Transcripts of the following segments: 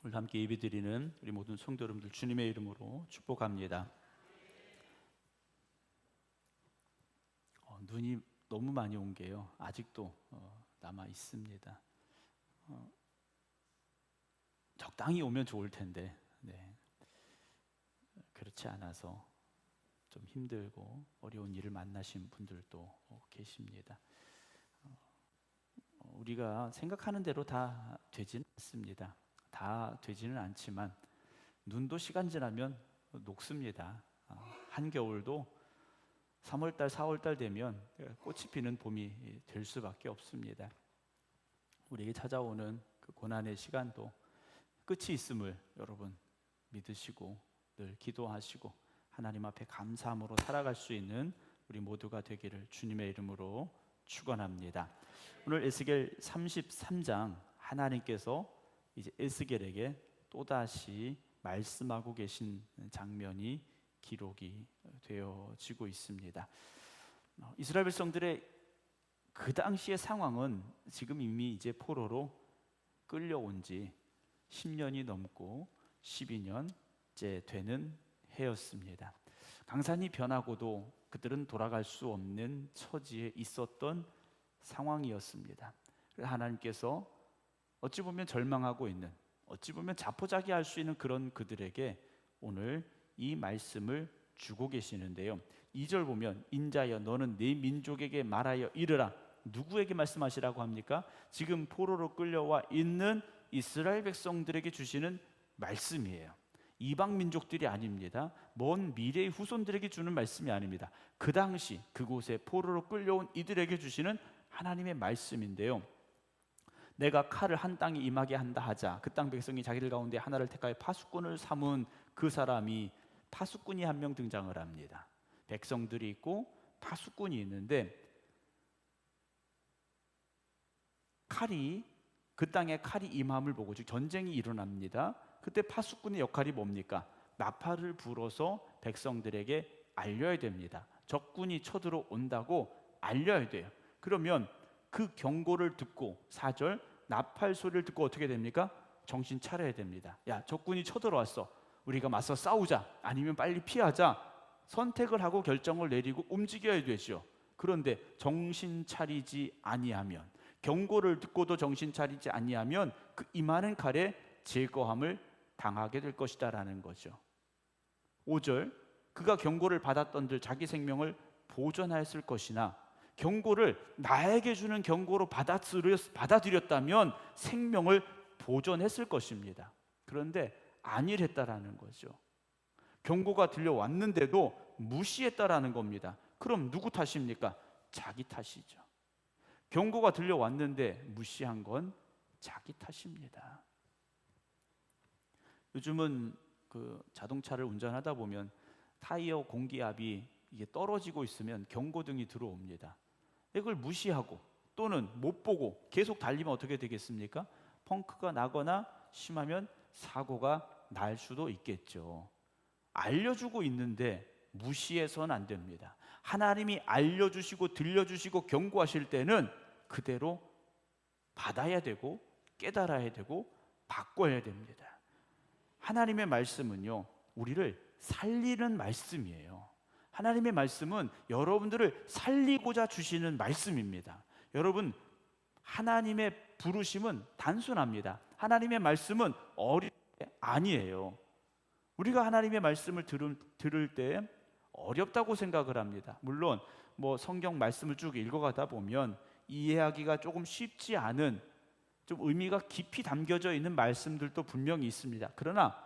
오늘 함께 예배드리는 우리 모든 성도 여러분들 주님의 이름으로 축복합니다. 눈이 너무 많이 온 게요. 아직도 남아 있습니다. 적당히 오면 좋을 텐데, 그렇지 않아서 좀 힘들고 어려운 일을 만나신 분들도 계십니다. 우리가 생각하는 대로 다 되지는 않습니다. 다 되지는 않지만 눈도 시간 지나면 녹습니다. 한겨울도 3월달, 4월달 되면 꽃이 피는 봄이 될 수밖에 없습니다. 우리에게 찾아오는 그 고난의 시간도 끝이 있음을 여러분 믿으시고 늘 기도하시고 하나님 앞에 감사함으로 살아갈 수 있는 우리 모두가 되기를 주님의 이름으로 축원합니다. 오늘 에스겔 33장 하나님께서 이제 에스겔에게 또다시 말씀하고 계신 장면이 기록이 되어지고 있습니다. 이스라엘 백성들의 그 당시의 상황은 지금 이미 이제 포로로 끌려온 지 10년이 넘고 12년째 되는 해였습니다. 강산이 변하고도 그들은 돌아갈 수 없는 처지에 있었던 상황이었습니다. 하나님께서 어찌 보면 절망하고 있는, 어찌 보면 자포자기할 수 있는 그런 그들에게 오늘 이 말씀을 주고 계시는데요. 2절 보면 인자여 너는 네 민족에게 말하여 이르라. 누구에게 말씀하시라고 합니까? 지금 포로로 끌려와 있는 이스라엘 백성들에게 주시는 말씀이에요. 이방 민족들이 아닙니다. 먼 미래의 후손들에게 주는 말씀이 아닙니다. 그 당시 그곳에 포로로 끌려온 이들에게 주시는 하나님의 말씀인데요. 내가 칼을 한 땅에 임하게 한다 하자 그 땅 백성이 자기들 가운데 하나를 택하여 파수꾼을 삼은 그 사람이 파수꾼이 한 명 등장을 합니다. 백성들이 있고 파수꾼이 있는데 그 땅에 칼이 임함을 보고 즉 전쟁이 일어납니다. 그때 파수꾼의 역할이 뭡니까? 나팔을 불어서 백성들에게 알려야 됩니다. 적군이 쳐들어온다고 알려야 돼요. 그러면 그 경고를 듣고 4절 나팔 소리를 듣고 어떻게 됩니까? 정신 차려야 됩니다. 야, 적군이 쳐들어왔어. 우리가 맞서 싸우자 아니면 빨리 피하자 선택을 하고 결정을 내리고 움직여야 되죠. 그런데 정신 차리지 아니하면, 경고를 듣고도 정신 차리지 아니하면 그 임하는 칼에 제거함을 당하게 될 것이다라는 거죠. 5절 그가 경고를 받았던들 자기 생명을 보존하였을 것이나 경고를 나에게 주는 경고로 받아들였다면 생명을 보존했을 것입니다. 그런데 아니랬다라는 거죠. 경고가 들려왔는데도 무시했다라는 겁니다. 그럼 누구 탓입니까? 자기 탓이죠. 경고가 들려왔는데 무시한 건 자기 탓입니다. 요즘은 그 자동차를 운전하다 보면 타이어 공기압이 이게 떨어지고 있으면 경고등이 들어옵니다. 이걸 무시하고 또는 못 보고 계속 달리면 어떻게 되겠습니까? 펑크가 나거나 심하면 사고가 날 수도 있겠죠. 알려주고 있는데 무시해서는 안 됩니다. 하나님이 알려주시고 들려주시고 경고하실 때는 그대로 받아야 되고 깨달아야 되고 바꿔야 됩니다. 하나님의 말씀은요, 우리를 살리는 말씀이에요. 하나님의 말씀은 여러분들을 살리고자 주시는 말씀입니다. 여러분, 하나님의 부르심은 단순합니다. 하나님의 말씀은 어릴 때 아니에요. 우리가 하나님의 말씀을 들을 때 어렵다고 생각을 합니다. 물론 성경 말씀을 쭉 읽어가다 보면 이해하기가 조금 쉽지 않은 좀 의미가 깊이 담겨져 있는 말씀들도 분명히 있습니다. 그러나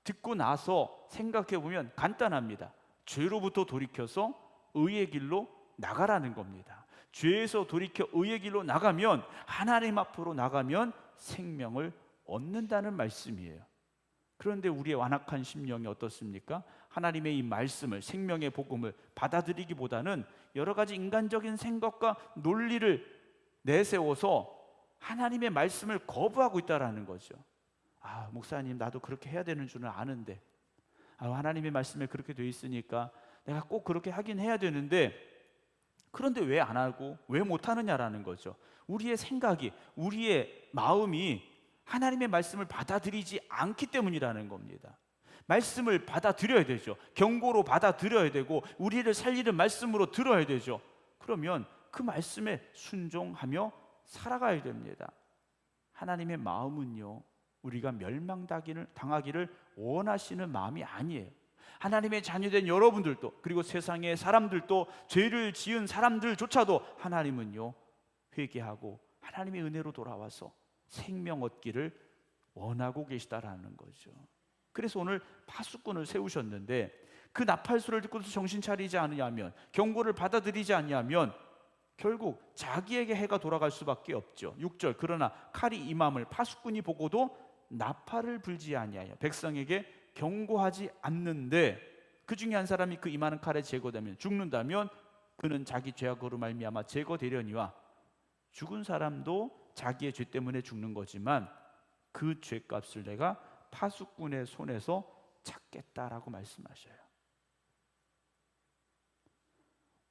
듣고 나서 생각해 보면 간단합니다. 죄로부터 돌이켜서 의의 길로 나가라는 겁니다. 죄에서 돌이켜 의의 길로 나가면, 하나님 앞으로 나가면 생명을 얻는다는 말씀이에요. 그런데 우리의 완악한 심령이 어떻습니까? 하나님의 이 말씀을, 생명의 복음을 받아들이기보다는 여러 가지 인간적인 생각과 논리를 내세워서 하나님의 말씀을 거부하고 있다는 거죠. 목사님, 나도 그렇게 해야 되는 줄은 아는데, 하나님의 말씀에 그렇게 돼 있으니까 내가 꼭 그렇게 하긴 해야 되는데, 그런데 왜 안 하고 왜 못 하느냐라는 거죠. 우리의 생각이, 우리의 마음이 하나님의 말씀을 받아들이지 않기 때문이라는 겁니다. 말씀을 받아들여야 되죠. 경고로 받아들여야 되고 우리를 살리는 말씀으로 들어야 되죠. 그러면 그 말씀에 순종하며 살아가야 됩니다. 하나님의 마음은요, 우리가 멸망당하기를 원하시는 마음이 아니에요. 하나님의 자녀된 여러분들도, 그리고 세상의 사람들도, 죄를 지은 사람들조차도 하나님은요, 회개하고 하나님의 은혜로 돌아와서 생명 얻기를 원하고 계시다라는 거죠. 그래서 오늘 파수꾼을 세우셨는데, 그 나팔소를 듣고도 정신 차리지 않으면, 경고를 받아들이지 않으면 결국 자기에게 해가 돌아갈 수밖에 없죠. 6절, 그러나 칼이 임함을 파수꾼이 보고도 나팔을 불지 아니하여 백성에게 경고하지 않는데, 그 중에 한 사람이 그 임하는 칼에 제거되면 죽는다면 그는 자기 죄악으로 말미암아 제거되려니와, 죽은 사람도 자기의 죄 때문에 죽는 거지만 그 죄값을 내가 파수꾼의 손에서 찾겠다라고 말씀하셔요.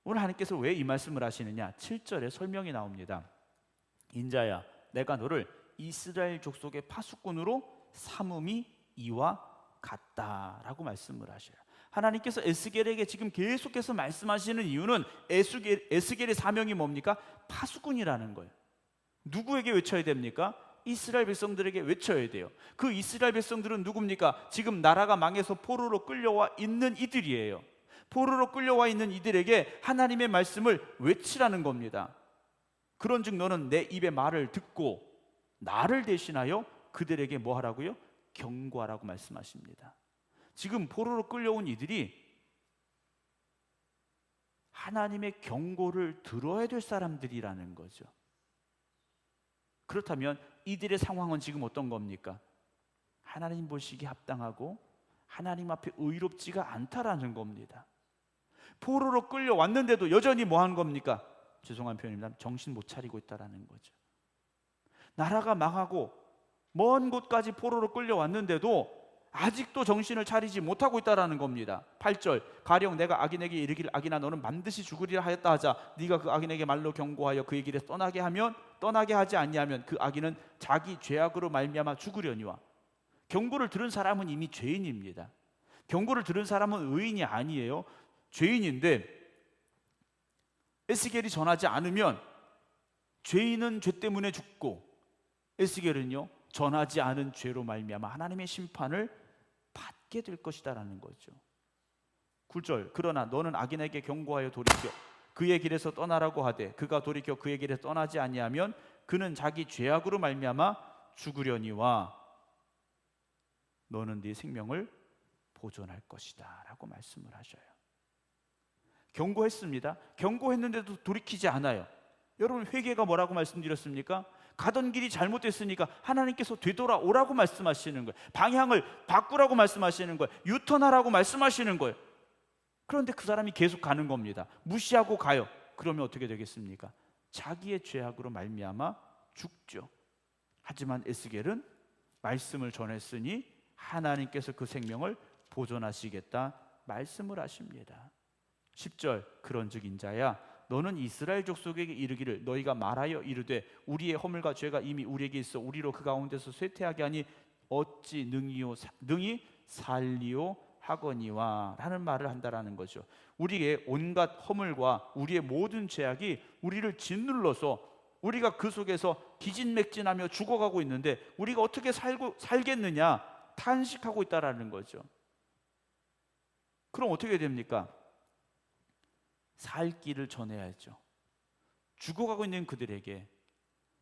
오늘 하나님께서 왜 이 말씀을 하시느냐? 7절에 설명이 나옵니다. 인자야, 내가 너를 이스라엘 족속의 파수꾼으로 삼음이 이와 같다라고 말씀을 하셔요. 하나님께서 에스겔에게 지금 계속해서 말씀하시는 이유는 에스겔의 사명이 뭡니까? 파수꾼이라는 거예요. 누구에게 외쳐야 됩니까? 이스라엘 백성들에게 외쳐야 돼요. 그 이스라엘 백성들은 누굽니까? 지금 나라가 망해서 포로로 끌려와 있는 이들이에요. 포로로 끌려와 있는 이들에게 하나님의 말씀을 외치라는 겁니다. 그런즉 너는 내 입의 말을 듣고 나를 대신하여 그들에게 뭐 하라고요? 경고하라고 말씀하십니다. 지금 포로로 끌려온 이들이 하나님의 경고를 들어야 될 사람들이라는 거죠. 그렇다면 이들의 상황은 지금 어떤 겁니까? 하나님 보시기에 합당하고 하나님 앞에 의롭지가 않다라는 겁니다. 포로로 끌려왔는데도 여전히 뭐 하는 겁니까? 죄송한 표현입니다. 정신 못 차리고 있다라는 거죠. 나라가 망하고 먼 곳까지 포로로 끌려왔는데도 아직도 정신을 차리지 못하고 있다라는 겁니다. 8절, 가령 내가 악인에게 이르기를 악인아 너는 반드시 죽으리라 하였다 하자 네가 그 악인에게 말로 경고하여 그의 길에서 떠나게 하지 아니하면 그 악인은 자기 죄악으로 말미암아 죽으려니와. 경고를 들은 사람은 이미 죄인입니다. 경고를 들은 사람은 의인이 아니에요. 죄인인데 에스겔이 전하지 않으면 죄인은 죄 때문에 죽고, 에스겔은요 전하지 않은 죄로 말미암아 하나님의 심판을 받게 될 것이다라는 거죠. 9절, 그러나 너는 악인에게 경고하여 돌이켜 그의 길에서 떠나라고 하되 그가 돌이켜 그의 길에서 떠나지 아니하면 그는 자기 죄악으로 말미암아 죽으려니와 너는 네 생명을 보존할 것이다 라고 말씀을 하셔요. 경고했습니다. 경고했는데도 돌이키지 않아요. 여러분, 회개가 뭐라고 말씀드렸습니까? 가던 길이 잘못됐으니까 하나님께서 되돌아오라고 말씀하시는 거예요. 방향을 바꾸라고 말씀하시는 거예요. 유턴하라고 말씀하시는 거예요. 그런데 그 사람이 계속 가는 겁니다. 무시하고 가요. 그러면 어떻게 되겠습니까? 자기의 죄악으로 말미암아 죽죠. 하지만 에스겔은 말씀을 전했으니 하나님께서 그 생명을 보존하시겠다 말씀을 하십니다. 10절, 그런즉 인자야 너는 이스라엘 족속에게 이르기를 너희가 말하여 이르되 우리의 허물과 죄가 이미 우리에게 있어 우리로 그 가운데서 쇠퇴하게 하니 어찌 능히 살리오 하거니와 라는 말을 한다라는 거죠. 우리의 온갖 허물과 우리의 모든 죄악이 우리를 짓눌러서 우리가 그 속에서 기진맥진하며 죽어가고 있는데 우리가 어떻게 살겠느냐 탄식하고 있다라는 거죠. 그럼 어떻게 됩니까? 살 길을 전해야죠. 죽어가고 있는 그들에게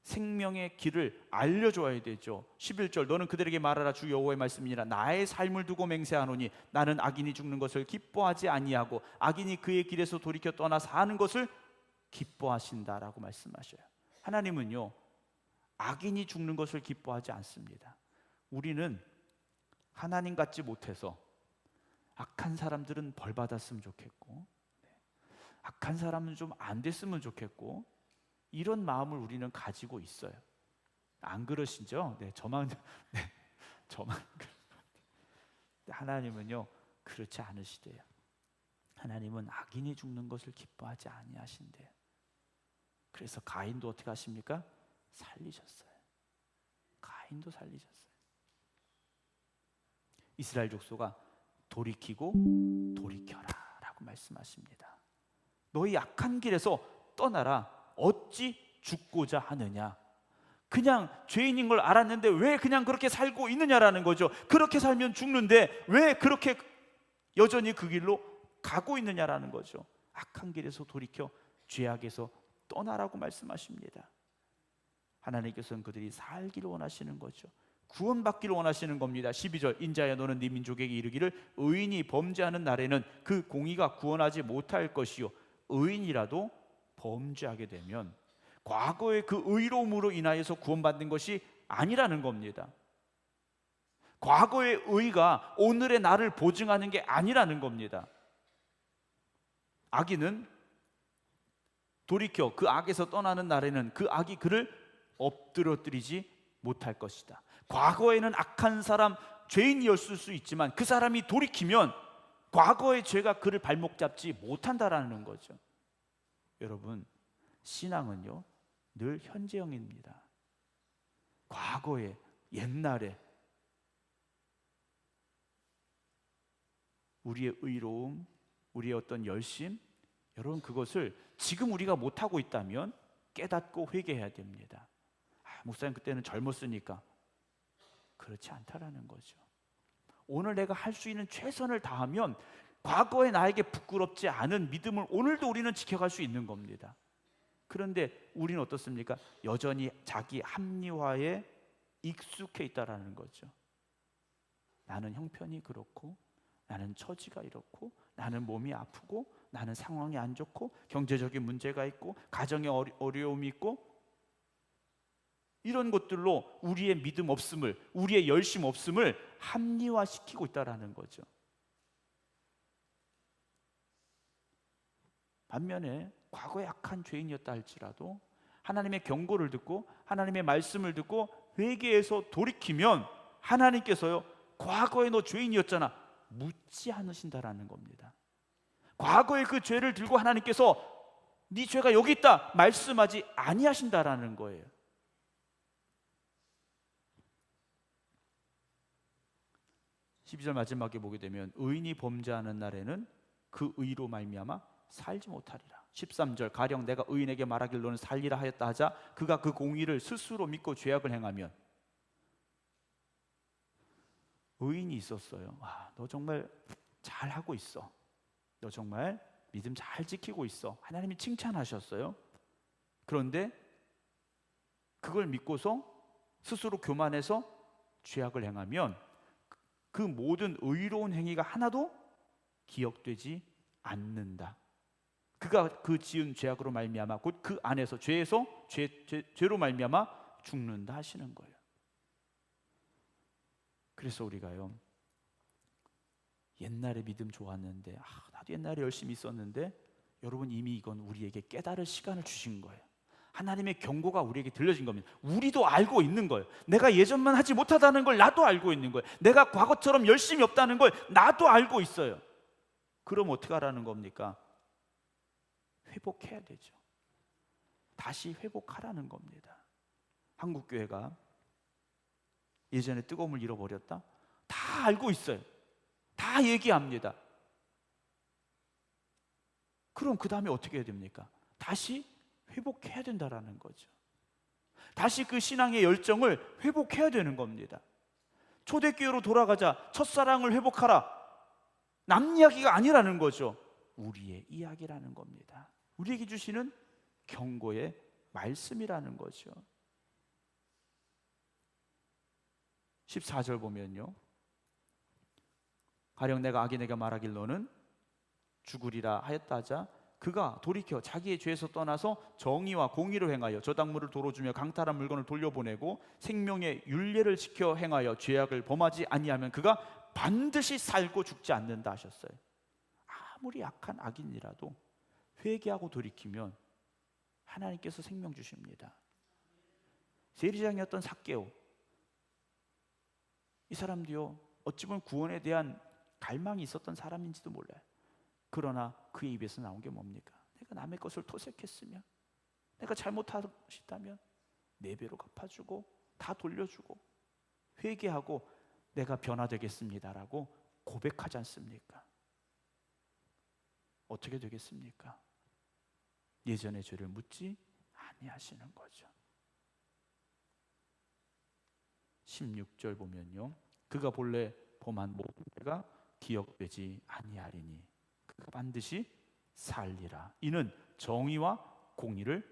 생명의 길을 알려줘야 되죠. 11절, 너는 그들에게 말하라 주 여호와의 말씀이니라 나의 삶을 두고 맹세하노니 나는 악인이 죽는 것을 기뻐하지 아니하고 악인이 그의 길에서 돌이켜 떠나 사는 것을 기뻐하신다라고 말씀하셔요. 하나님은요 악인이 죽는 것을 기뻐하지 않습니다. 우리는 하나님 같지 못해서 악한 사람들은 벌 받았으면 좋겠고 악한 사람은 좀 안 됐으면 좋겠고 이런 마음을 우리는 가지고 있어요. 안 그러시죠? 네, 저만 하나님은요 그렇지 않으시대요. 하나님은 악인이 죽는 것을 기뻐하지 아니하신대요. 그래서 가인도 어떻게 하십니까? 살리셨어요. 가인도 살리셨어요. 이스라엘 족속아 돌이키고 돌이켜라 라고 말씀하십니다. 너희 악한 길에서 떠나라. 어찌 죽고자 하느냐. 그냥 죄인인 걸 알았는데 왜 그냥 그렇게 살고 있느냐라는 거죠. 그렇게 살면 죽는데 왜 그렇게 여전히 그 길로 가고 있느냐라는 거죠. 악한 길에서 돌이켜 죄악에서 떠나라고 말씀하십니다. 하나님께서는 그들이 살기를 원하시는 거죠. 구원받기를 원하시는 겁니다. 12절 인자야 너는 네 민족에게 이르기를 의인이 범죄하는 날에는 그 공의가 구원하지 못할 것이요 의인이라도 범죄하게 되면 과거의 그 의로움으로 인하여서 구원받는 것이 아니라는 겁니다. 과거의 의가 오늘의 나를 보증하는 게 아니라는 겁니다. 악인은 돌이켜 그 악에서 떠나는 날에는 그 악이 그를 엎드러뜨리지 못할 것이다. 과거에는 악한 사람, 죄인이었을 수 있지만 그 사람이 돌이키면 과거의 죄가 그를 발목 잡지 못한다라는 거죠. 여러분, 신앙은요 늘 현재형입니다. 과거에, 옛날에 우리의 의로움, 우리의 어떤 열심, 여러분 그것을 지금 우리가 못하고 있다면 깨닫고 회개해야 됩니다. 목사님 그때는 젊었으니까. 그렇지 않다라는 거죠. 오늘 내가 할 수 있는 최선을 다하면 과거에 나에게 부끄럽지 않은 믿음을 오늘도 우리는 지켜갈 수 있는 겁니다. 그런데 우리는 어떻습니까? 여전히 자기 합리화에 익숙해 있다라는 거죠. 나는 형편이 그렇고, 나는 처지가 이렇고, 나는 몸이 아프고, 나는 상황이 안 좋고, 경제적인 문제가 있고, 가정에 어려움이 있고, 이런 것들로 우리의 믿음 없음을, 우리의 열심 없음을 합리화시키고 있다라는 거죠. 반면에 과거에 악한 죄인이었다 할지라도 하나님의 경고를 듣고 하나님의 말씀을 듣고 회개해서 돌이키면 하나님께서요 과거에 너 죄인이었잖아 묻지 않으신다라는 겁니다. 과거의 그 죄를 들고 하나님께서 네 죄가 여기 있다 말씀하지 아니하신다라는 거예요. 12절 마지막에 보게 되면 의인이 범죄하는 날에는 그 의로 말미암아 살지 못하리라. 13절 가령 내가 의인에게 말하길 너는 살리라 하였다 하자 그가 그 공의를 스스로 믿고 죄악을 행하면. 의인이 있었어요. 너 정말 잘하고 있어. 너 정말 믿음 잘 지키고 있어. 하나님이 칭찬하셨어요. 그런데 그걸 믿고서 스스로 교만해서 죄악을 행하면 그 모든 의로운 행위가 하나도 기억되지 않는다. 그가 그 지은 죄악으로 말미암아 곧 그 안에서 죄로 말미암아 죽는다 하시는 거예요. 그래서 우리가요 옛날에 믿음 좋았는데 나도 옛날에 열심히 있었는데 여러분 이미 이건 우리에게 깨달을 시간을 주신 거예요. 하나님의 경고가 우리에게 들려진 겁니다. 우리도 알고 있는 거예요. 내가 예전만 하지 못하다는 걸 나도 알고 있는 거예요. 내가 과거처럼 열심히 없다는 걸 나도 알고 있어요. 그럼 어떻게 하라는 겁니까? 회복해야 되죠. 다시 회복하라는 겁니다. 한국교회가 예전에 뜨거움을 잃어버렸다? 다 알고 있어요. 다 얘기합니다. 그럼 그 다음에 어떻게 해야 됩니까? 다시 회복해야 된다라는 거죠. 다시 그 신앙의 열정을 회복해야 되는 겁니다. 초대교회로 돌아가자. 첫사랑을 회복하라. 남 이야기가 아니라는 거죠. 우리의 이야기라는 겁니다. 우리에게 주시는 경고의 말씀이라는 거죠. 14절 보면요 가령 내가 악인에게 말하길 너는 죽으리라 하였다 하자 그가 돌이켜 자기의 죄에서 떠나서 정의와 공의로 행하여 저당물을 도로 주며 강탈한 물건을 돌려보내고 생명의 율례를 지켜 행하여 죄악을 범하지 아니하면 그가 반드시 살고 죽지 않는다 하셨어요. 아무리 악한 악인이라도 회개하고 돌이키면 하나님께서 생명 주십니다. 세리장이었던 삭개오, 이 사람도요 어찌 보면 구원에 대한 갈망이 있었던 사람인지도 몰라요. 그러나 그의 입에서 나온 게 뭡니까? 내가 남의 것을 토색했으면, 내가 잘못하셨다면 4배로 갚아주고 다 돌려주고 회개하고 내가 변화되겠습니다라고 고백하지 않습니까? 어떻게 되겠습니까? 예전의 죄를 묻지 아니하시는 거죠. 16절 보면요, 그가 본래 범한 모든 죄가 기억되지 아니하리니 그가 반드시 살리라. 이는 정의와 공의를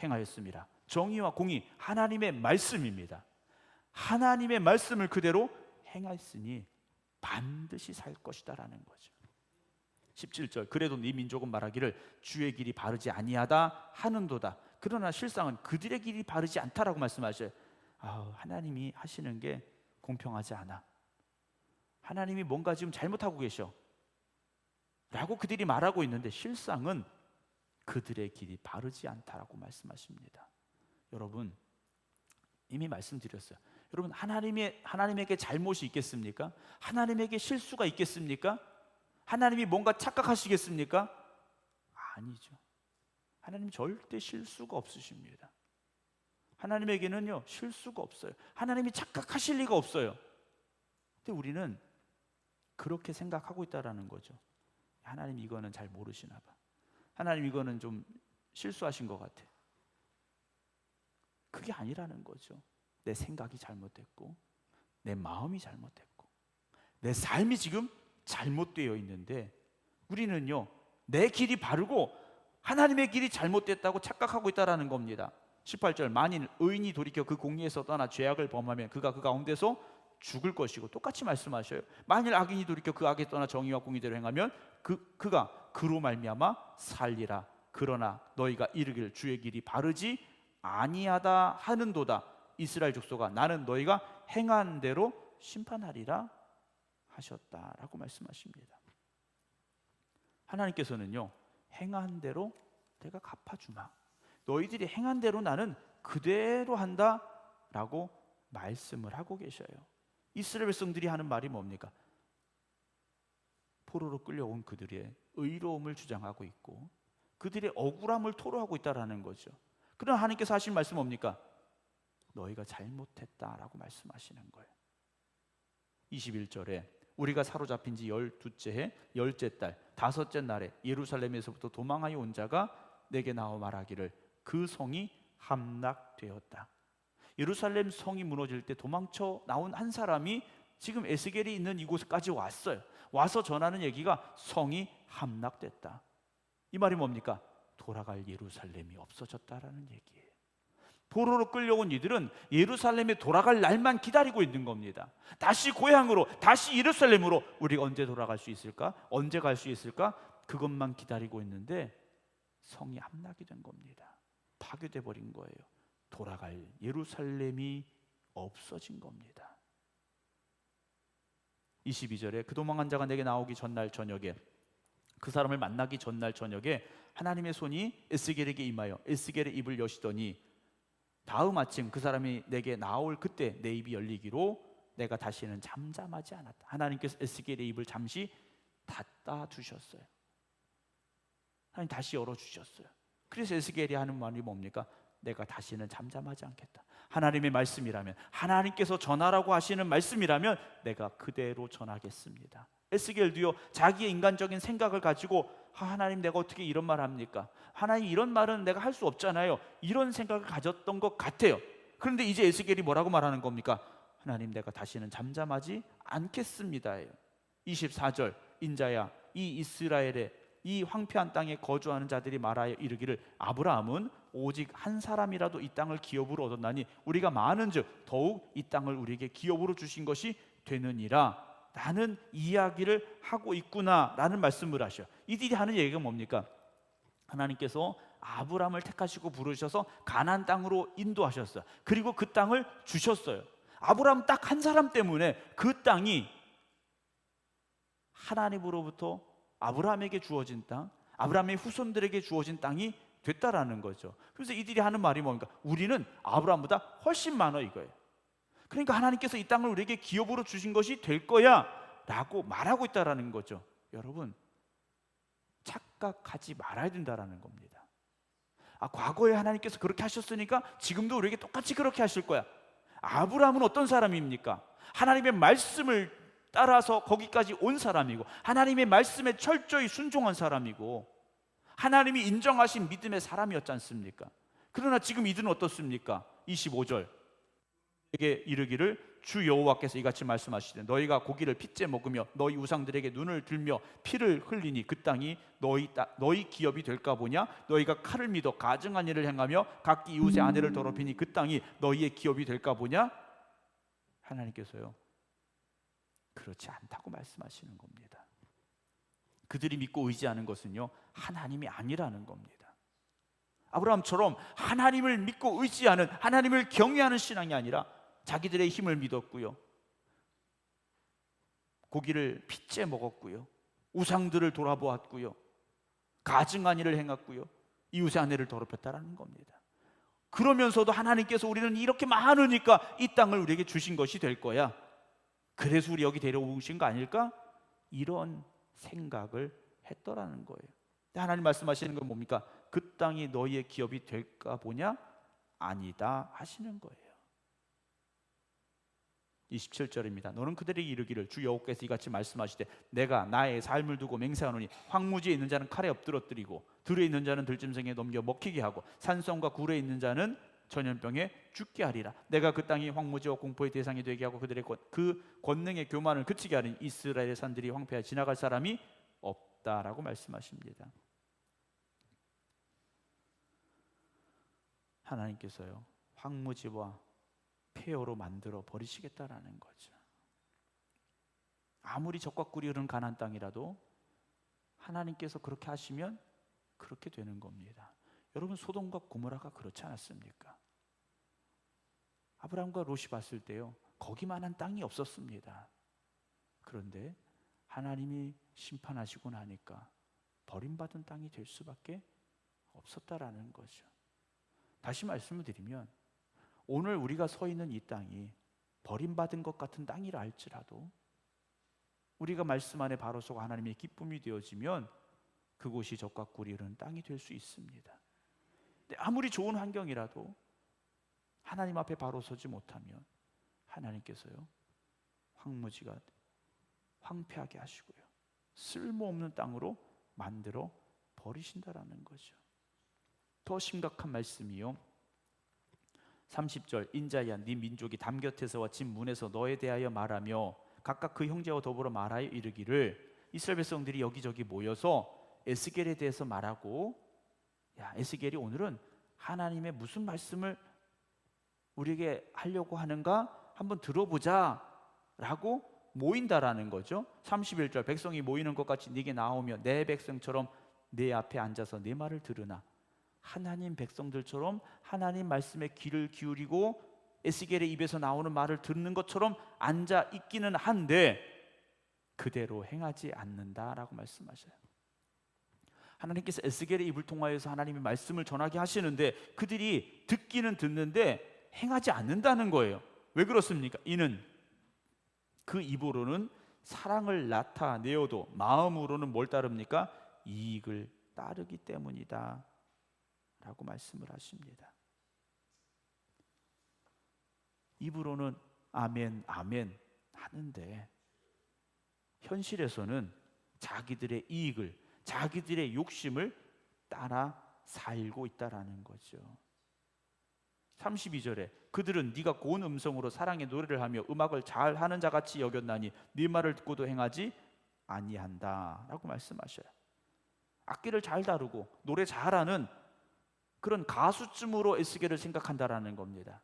행하였습니다. 정의와 공의, 하나님의 말씀입니다. 하나님의 말씀을 그대로 행하였으니 반드시 살 것이다 라는 거죠. 17절, 그래도 네 민족은 말하기를 주의 길이 바르지 아니하다 하는도다. 그러나 실상은 그들의 길이 바르지 않다라고 말씀하셔요. 하나님이 하시는 게 공평하지 않아. 하나님이 뭔가 지금 잘못하고 계셔 라고 그들이 말하고 있는데 실상은 그들의 길이 바르지 않다라고 말씀하십니다. 여러분, 이미 말씀드렸어요. 여러분, 하나님에게 잘못이 있겠습니까? 하나님에게 실수가 있겠습니까? 하나님이 뭔가 착각하시겠습니까? 아니죠. 하나님 절대 실수가 없으십니다. 하나님에게는요, 실수가 없어요. 하나님이 착각하실 리가 없어요. 근데 우리는 그렇게 생각하고 있다라는 거죠. 하나님 이거는 잘 모르시나 봐. 하나님 이거는 좀 실수하신 것 같아. 그게 아니라는 거죠. 내 생각이 잘못됐고 내 마음이 잘못됐고 내 삶이 지금 잘못되어 있는데 우리는요, 내 길이 바르고 하나님의 길이 잘못됐다고 착각하고 있다라는 겁니다. 18절, 만일 의인이 돌이켜 그 공의에서 떠나 죄악을 범하면 그가 그 가운데서 죽을 것이고, 똑같이 말씀하셔요. 만일 악인이 돌이켜 그 악에 떠나 정의와 공의대로 행하면 그가 그로 말미암아 살리라. 그러나 너희가 이르기를 주의 길이 바르지 아니하다 하는도다. 이스라엘 족속아, 나는 너희가 행한 대로 심판하리라 하셨다라고 말씀하십니다. 하나님께서는요, 행한 대로 내가 갚아주마. 너희들이 행한 대로 나는 그대로 한다라고 말씀을 하고 계셔요. 이스라엘 백성들이 하는 말이 뭡니까? 포로로 끌려온 그들의 의로움을 주장하고 있고 그들의 억울함을 토로하고 있다라는 거죠. 그러나 하나님께서 하신 말씀 뭡니까? 너희가 잘못했다라고 말씀하시는 거예요. 21절에 우리가 사로잡힌 지 12째 해 10째 달 5째 날에 예루살렘에서부터 도망하여 온 자가 내게 나와 말하기를 그 성이 함락되었다. 예루살렘 성이 무너질 때 도망쳐 나온 한 사람이 지금 에스겔이 있는 이곳까지 왔어요. 와서 전하는 얘기가 성이 함락됐다. 이 말이 뭡니까? 돌아갈 예루살렘이 없어졌다라는 얘기예요. 포로로 끌려온 이들은 예루살렘에 돌아갈 날만 기다리고 있는 겁니다. 다시 고향으로, 다시 예루살렘으로 우리가 언제 돌아갈 수 있을까? 언제 갈 수 있을까? 그것만 기다리고 있는데 성이 함락이 된 겁니다. 파괴돼 버린 거예요. 돌아갈 예루살렘이 없어진 겁니다. 22절에 그 도망한 자가 내게 나오기 전날 저녁에, 그 사람을 만나기 전날 저녁에 하나님의 손이 에스겔에게 임하여 에스겔의 입을 여시더니 다음 아침 그 사람이 내게 나올 그때 내 입이 열리기로 내가 다시는 잠잠하지 않았다. 하나님께서 에스겔의 입을 잠시 닫아 두셨어요. 하나님 다시 열어주셨어요. 그래서 에스겔이 하는 말이 뭡니까? 내가 다시는 잠잠하지 않겠다. 하나님의 말씀이라면, 하나님께서 전하라고 하시는 말씀이라면 내가 그대로 전하겠습니다. 에스겔도요, 자기의 인간적인 생각을 가지고 하나님 내가 어떻게 이런 말 합니까? 하나님 이런 말은 내가 할 수 없잖아요. 이런 생각을 가졌던 것 같아요. 그런데 이제 에스겔이 뭐라고 말하는 겁니까? 하나님 내가 다시는 잠잠하지 않겠습니다예요. 24절, 인자야 이 이스라엘의 이 황폐한 땅에 거주하는 자들이 말하여 이르기를 아브라함은 오직 한 사람이라도 이 땅을 기업으로 얻었나니 우리가 많은즉 더욱 이 땅을 우리에게 기업으로 주신 것이 되느니라 라는 이야기를 하고 있구나 라는 말씀을 하셔요. 이들이 하는 얘기가 뭡니까? 하나님께서 아브라함을 택하시고 부르셔서 가나안 땅으로 인도하셨어요. 그리고 그 땅을 주셨어요. 아브라함 딱 한 사람 때문에 그 땅이 하나님으로부터 아브라함에게 주어진 땅, 아브라함의 후손들에게 주어진 땅이 됐다라는 거죠. 그래서 이들이 하는 말이 뭡니까? 우리는 아브라함보다 훨씬 많아 이거예요. 그러니까 하나님께서 이 땅을 우리에게 기업으로 주신 것이 될 거야 라고 말하고 있다라는 거죠. 여러분, 착각하지 말아야 된다라는 겁니다. 과거에 하나님께서 그렇게 하셨으니까 지금도 우리에게 똑같이 그렇게 하실 거야. 아브라함은 어떤 사람입니까? 하나님의 말씀을 따라서 거기까지 온 사람이고, 하나님의 말씀에 철저히 순종한 사람이고, 하나님이 인정하신 믿음의 사람이었지 않습니까? 그러나 지금 이들은 어떻습니까? 25절 에게 이르기를 주 여호와께서 이같이 말씀하시되 너희가 고기를 핏째 먹으며 너희 우상들에게 눈을 들며 피를 흘리니 그 땅이 너희 기업이 될까 보냐? 너희가 칼을 믿어 가증한 일을 행하며 각기 이웃의 아내를 더럽히니 그 땅이 너희의 기업이 될까 보냐? 하나님께서요, 그렇지 않다고 말씀하시는 겁니다. 그들이 믿고 의지하는 것은요, 하나님이 아니라는 겁니다. 아브라함처럼 하나님을 믿고 의지하는, 하나님을 경외하는 신앙이 아니라 자기들의 힘을 믿었고요, 고기를 핏째 먹었고요, 우상들을 돌아보았고요, 가증한 일을 행했고요, 이웃의 아내를 더럽혔다라는 겁니다. 그러면서도 하나님께서 우리는 이렇게 많으니까 이 땅을 우리에게 주신 것이 될 거야, 그래서 우리 여기 데려오신 거 아닐까? 이런 생각을 했더라는 거예요. 하나님 말씀하시는 건 뭡니까? 그 땅이 너희의 기업이 될까 보냐? 아니다 하시는 거예요. 27절입니다. 너는 그들에게 이르기를 주 여호와께서 이같이 말씀하시되 내가 나의 삶을 두고 맹세하노니 황무지에 있는 자는 칼에 엎드러뜨리고 들에 있는 자는 들짐승에 넘겨 먹히게 하고 산성과 굴에 있는 자는 전염병에 죽게 하리라. 내가 그 땅이 황무지와 공포의 대상이 되게 하고 그들의 그 권능의 교만을 그치게 하리니 이스라엘의 산들이 황폐하여 지나갈 사람이 없다라고 말씀하십니다. 하나님께서요, 황무지와 폐허로 만들어 버리시겠다라는 거죠. 아무리 적과 꿀이 흐르는 가나안 땅이라도 하나님께서 그렇게 하시면 그렇게 되는 겁니다. 여러분, 소돔과 고모라가 그렇지 않았습니까? 아브라함과 롯이 봤을 때요, 거기만한 땅이 없었습니다. 그런데 하나님이 심판하시고 나니까 버림받은 땅이 될 수밖에 없었다라는 거죠. 다시 말씀을 드리면 오늘 우리가 서 있는 이 땅이 버림받은 것 같은 땅이라 할지라도 우리가 말씀 안에 바로 서고 하나님의 기쁨이 되어지면 그곳이 적과 꿀이 흐르는 땅이 될 수 있습니다. 근데 아무리 좋은 환경이라도 하나님 앞에 바로 서지 못하면 하나님께서요, 황무지가 황폐하게 하시고요, 쓸모없는 땅으로 만들어 버리신다라는 거죠. 더 심각한 말씀이요, 30절 인자야 네 민족이 담 곁에서와 집 문에서 너에 대하여 말하며 각각 그 형제와 더불어 말하여 이르기를, 이스라엘 백성들이 여기저기 모여서 에스겔에 대해서 말하고, 야 에스겔이 오늘은 하나님의 무슨 말씀을 우리에게 하려고 하는가 한번 들어보자 라고 모인다라는 거죠. 31절 백성이 모이는 것 같이 네게 나오며 내 백성처럼 내 앞에 앉아서 내 말을 들으나. 하나님 백성들처럼 하나님 말씀에 귀를 기울이고 에스겔의 입에서 나오는 말을 듣는 것처럼 앉아 있기는 한데 그대로 행하지 않는다라고 말씀하셔요. 하나님께서 에스겔의 입을 통하여서 하나님의 말씀을 전하게 하시는데 그들이 듣기는 듣는데 행하지 않는다는 거예요. 왜 그렇습니까? 이는 그 입으로는 사랑을 나타내어도 마음으로는 뭘 따릅니까? 이익을 따르기 때문이다 라고 말씀을 하십니다. 입으로는 아멘 아멘 하는데 현실에서는 자기들의 이익을, 자기들의 욕심을 따라 살고 있다라는 거죠. 32절에 그들은 네가 고운 음성으로 사랑의 노래를 하며 음악을 잘하는 자같이 여겼나니 네 말을 듣고도 행하지 아니한다 라고 말씀하셔요. 악기를 잘 다루고 노래 잘하는 그런 가수쯤으로 에스겔을 생각한다라는 겁니다.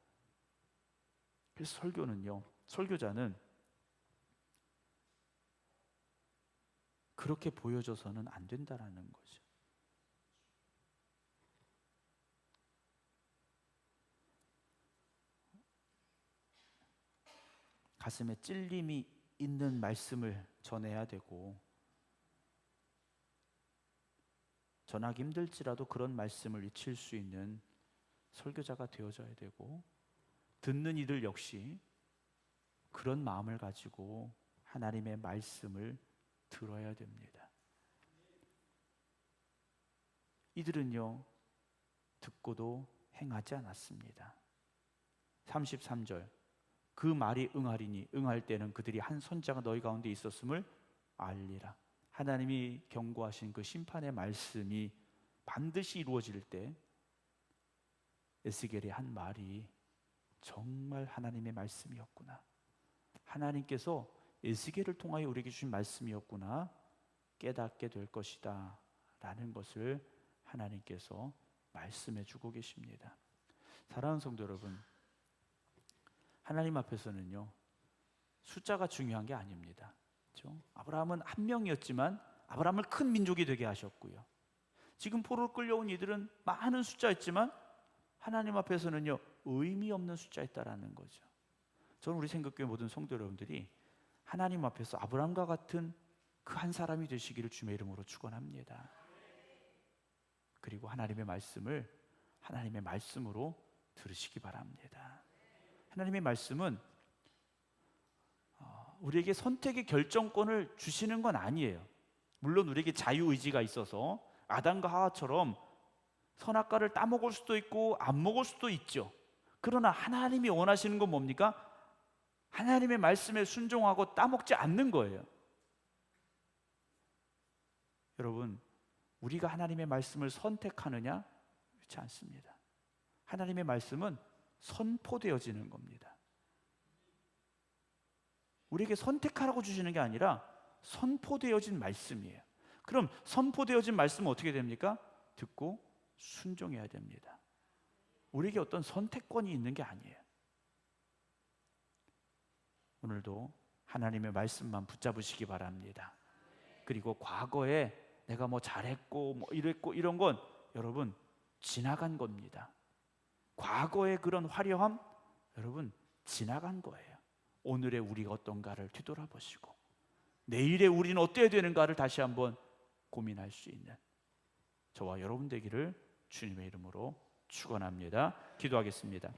그래서 설교자는 그렇게 보여줘서는 안 된다라는 거죠. 가슴에 찔림이 있는 말씀을 전해야 되고 전하기 힘들지라도 그런 말씀을 익힐 수 있는 설교자가 되어져야 되고 듣는 이들 역시 그런 마음을 가지고 하나님의 말씀을 들어야 됩니다. 이들은요 듣고도 행하지 않았습니다. 33절 그 말이 응하리니 응할 때는 그들이 한 선자가 너희 가운데 있었음을 알리라. 하나님이 경고하신 그 심판의 말씀이 반드시 이루어질 때 에스겔이 한 말이 정말 하나님의 말씀이었구나, 하나님께서 에스겔을 통하여 우리에게 주신 말씀이었구나 깨닫게 될 것이다 라는 것을 하나님께서 말씀해 주고 계십니다. 사랑하는 성도 여러분, 하나님 앞에서는요 숫자가 중요한 게 아닙니다. 그렇죠? 아브라함은 한 명이었지만 아브라함을 큰 민족이 되게 하셨고요, 지금 포로로 끌려온 이들은 많은 숫자였지만 하나님 앞에서는요 의미 없는 숫자였다라는 거죠. 저는 우리 생각교회 모든 성도 여러분들이 하나님 앞에서 아브라함과 같은 그 한 사람이 되시기를 주의 이름으로 축원합니다. 그리고 하나님의 말씀을 하나님의 말씀으로 들으시기 바랍니다. 하나님의 말씀은 우리에게 선택의 결정권을 주시는 건 아니에요. 물론 우리에게 자유의지가 있어서 아담과 하와처럼 선악과를 따먹을 수도 있고 안 먹을 수도 있죠. 그러나 하나님이 원하시는 건 뭡니까? 하나님의 말씀에 순종하고 따먹지 않는 거예요. 여러분, 우리가 하나님의 말씀을 선택하느냐? 그렇지 않습니다. 하나님의 말씀은 선포되어지는 겁니다. 우리에게 선택하라고 주시는 게 아니라 선포되어진 말씀이에요. 그럼 선포되어진 말씀은 어떻게 됩니까? 듣고 순종해야 됩니다. 우리에게 어떤 선택권이 있는 게 아니에요. 오늘도 하나님의 말씀만 붙잡으시기 바랍니다. 그리고 과거에 내가 뭐 잘했고 뭐 이랬고 이런 건 여러분 지나간 겁니다. 과거의 그런 화려함 여러분 지나간 거예요. 오늘의 우리가 어떤가를 뒤돌아보시고 내일의 우리는 어때야 되는가를 다시 한번 고민할 수 있는 저와 여러분 되기를 주님의 이름으로 축원합니다. 기도하겠습니다.